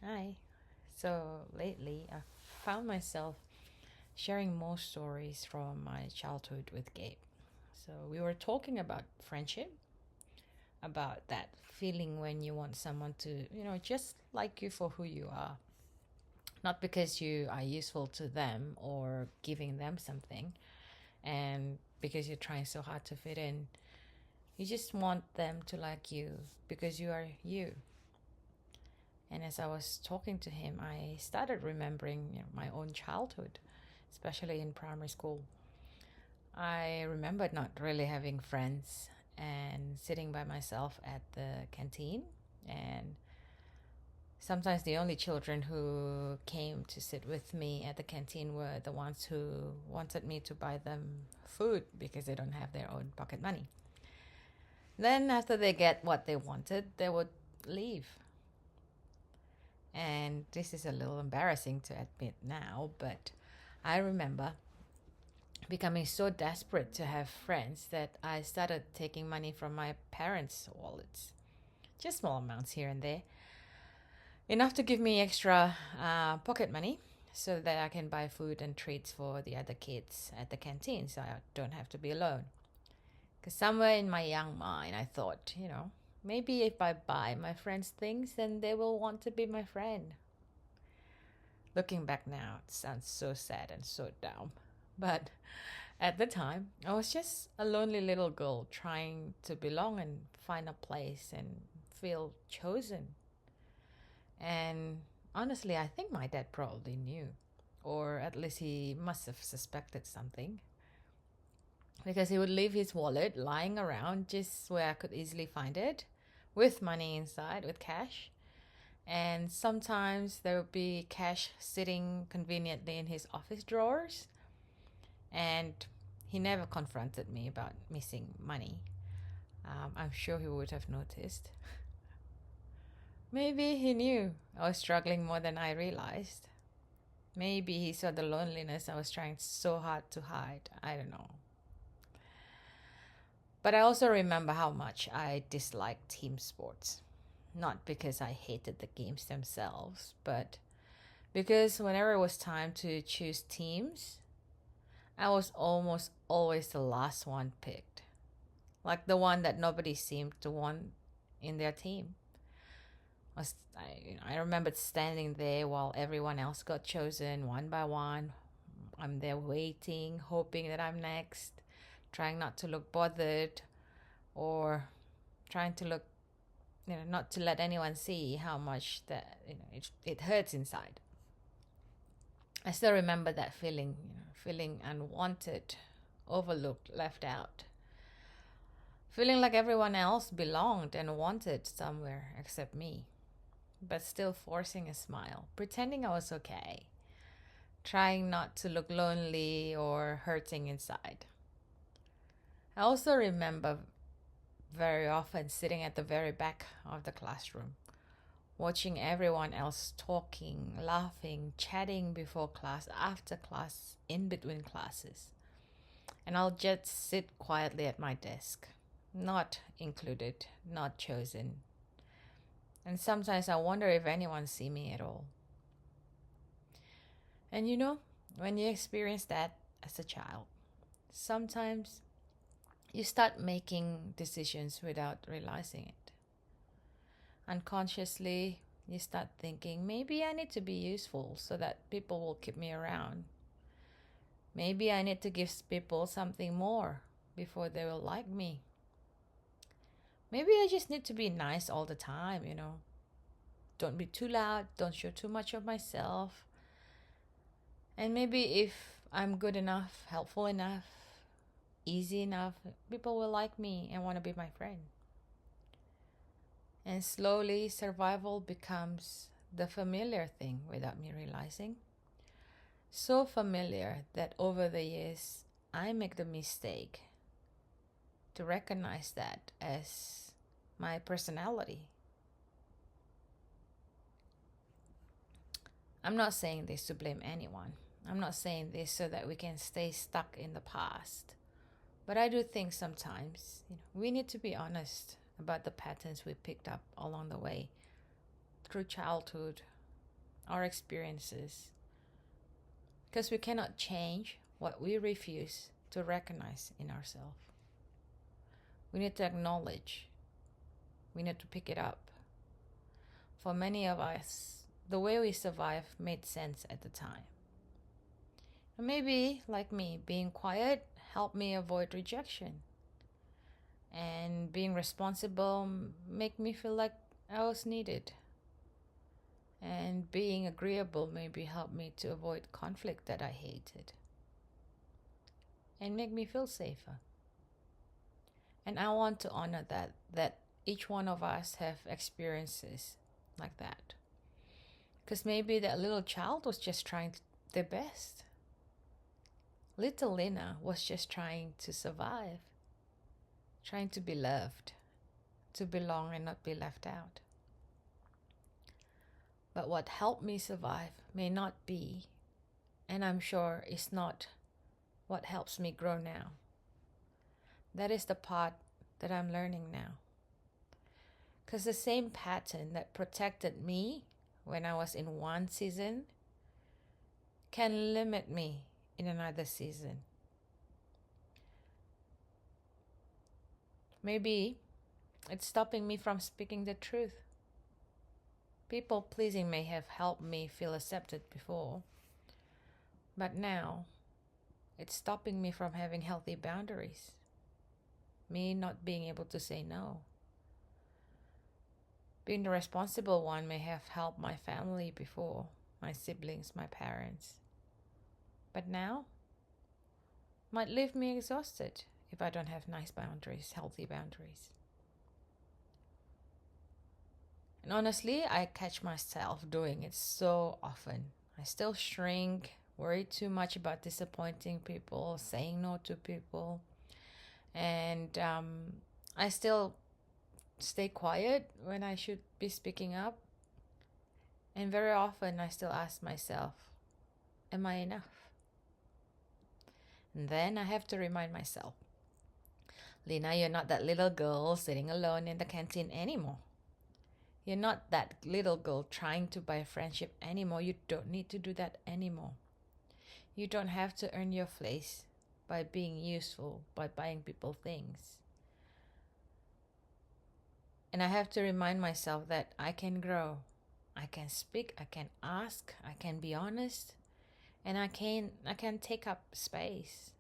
Hi. So lately, I found myself sharing more stories from my childhood with Gabe. So we were talking about friendship, about that feeling when you want someone to, just like you for who you are, not because you are useful to them or giving them something, and because you're trying so hard to fit in. You just want them to like you because you are you. And as I was talking to him, I started remembering my own childhood, especially in primary school. I remembered not really having friends and sitting by myself at the canteen. And sometimes the only children who came to sit with me at the canteen were the ones who wanted me to buy them food because they don't have their own pocket money. Then, after they get what they wanted, they would leave. And this is a little embarrassing to admit now, but I remember becoming so desperate to have friends that I started taking money from my parents' wallets. Just small amounts here and there. Enough to give me extra pocket money so that I can buy food and treats for the other kids at the canteen so I don't have to be alone. Because somewhere in my young mind, I thought, maybe if I buy my friends things, then they will want to be my friend. Looking back now, it sounds so sad and so dumb. But at the time, I was just a lonely little girl trying to belong and find a place and feel chosen. And honestly, I think my dad probably knew, or at least he must have suspected something, because he would leave his wallet lying around just where I could easily find it, with money inside, with cash. And sometimes there would be cash sitting conveniently in his office drawers. And he never confronted me about missing money. I'm sure he would have noticed. Maybe he knew I was struggling more than I realized. Maybe he saw the loneliness I was trying so hard to hide. I don't know. But I also remember how much I disliked team sports. Not because I hated the games themselves, but because whenever it was time to choose teams, I was almost always the last one picked. Like the one that nobody seemed to want in their team. I remembered standing there while everyone else got chosen one by one. I'm there waiting, hoping that I'm next, trying not to look bothered or trying to look, not to let anyone see how much that, it hurts inside. I still remember that feeling, feeling unwanted, overlooked, left out. Feeling like everyone else belonged and wanted somewhere except me, but still forcing a smile, pretending I was okay, trying not to look lonely or hurting inside. I also remember very often sitting at the very back of the classroom, watching everyone else talking, laughing, chatting before class, after class, in between classes. And I'll just sit quietly at my desk, not included, not chosen. And sometimes I wonder if anyone see me at all. And when you experience that as a child, sometimes you start making decisions without realizing it. Unconsciously, you start thinking, maybe I need to be useful so that people will keep me around. Maybe I need to give people something more before they will like me. Maybe I just need to be nice all the time. Don't be too loud, don't show too much of myself. And maybe if I'm good enough, helpful enough, easy enough, people will like me and want to be my friend. And slowly, survival becomes the familiar thing without me realizing. So familiar that over the years, I make the mistake to recognize that as my personality. I'm not saying this to blame anyone. I'm not saying this so that we can stay stuck in the past. But I do think sometimes we need to be honest about the patterns we picked up along the way through childhood, our experiences, because we cannot change what we refuse to recognize in ourselves. We need to acknowledge, we need to pick it up. For many of us, the way we survive made sense at the time. And maybe, like me, being quiet helped me avoid rejection. And being responsible make me feel like I was needed. And being agreeable maybe helped me to avoid conflict that I hated. And make me feel safer. And I want to honor that each one of us have experiences like that. Because maybe that little child was just trying their best. Little Lena was just trying to survive, trying to be loved, to belong and not be left out. But what helped me survive may not be, and I'm sure is not, what helps me grow now. That is the part that I'm learning now. Because the same pattern that protected me when I was in one season can limit me in another season. Maybe it's stopping me from speaking the truth. People pleasing may have helped me feel accepted before, but now it's stopping me from having healthy boundaries. Me not being able to say no. Being the responsible one may have helped my family before, my siblings, my parents. But now, might leave me exhausted if I don't have nice boundaries, healthy boundaries. And honestly, I catch myself doing it so often. I still shrink, worry too much about disappointing people, saying no to people. And I still stay quiet when I should be speaking up. And very often I still ask myself, am I enough? And then I have to remind myself, Lena, you're not that little girl sitting alone in the canteen anymore. You're not that little girl trying to buy friendship anymore. You don't need to do that anymore. You don't have to earn your place by being useful, by buying people things. And I have to remind myself that I can grow. I can speak, I can ask, I can be honest, and I can take up space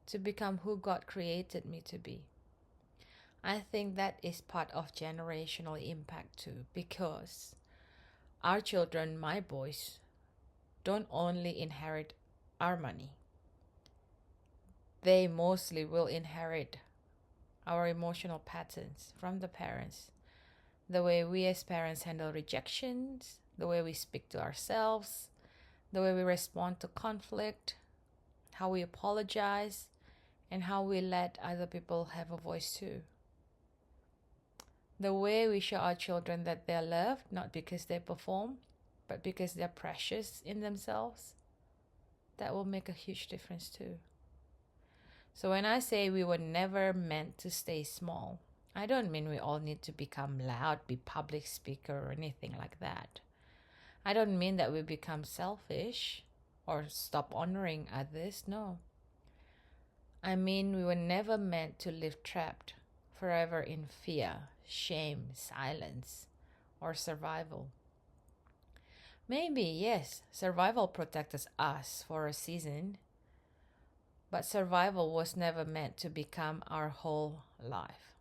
to become who God created me to be. I think that is part of generational impact too, because our children, my boys, don't only inherit our money. They mostly will inherit our emotional patterns from the parents. The way we as parents handle rejections, the way we speak to ourselves, the way we respond to conflict, how we apologize, and how we let other people have a voice too. The way we show our children that they're loved, not because they perform, but because they're precious in themselves, that will make a huge difference too. So when I say we were never meant to stay small, I don't mean we all need to become loud, be public speaker or anything like that. I don't mean that we become selfish or stop honoring others, no. I mean we were never meant to live trapped forever in fear, shame, silence, or survival. Maybe, yes, survival protected us for a season, but survival was never meant to become our whole life.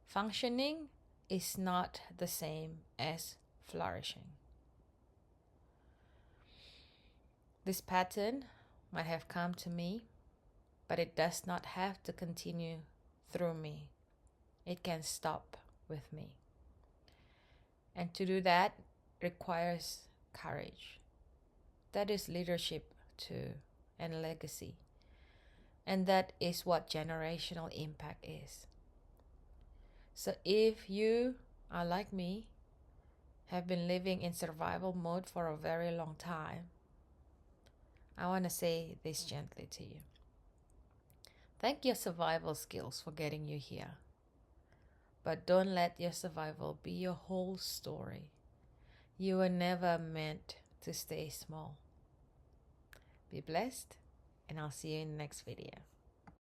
Functioning is not the same as flourishing. This pattern might have come to me, but it does not have to continue through me. It can stop with me. And to do that requires courage. That is leadership too, and legacy. And that is what generational impact is. So if you are like me, have been living in survival mode for a very long time, I want to say this gently to you. Thank your survival skills for getting you here. But don't let your survival be your whole story. You were never meant to stay small. Be blessed, and I'll see you in the next video.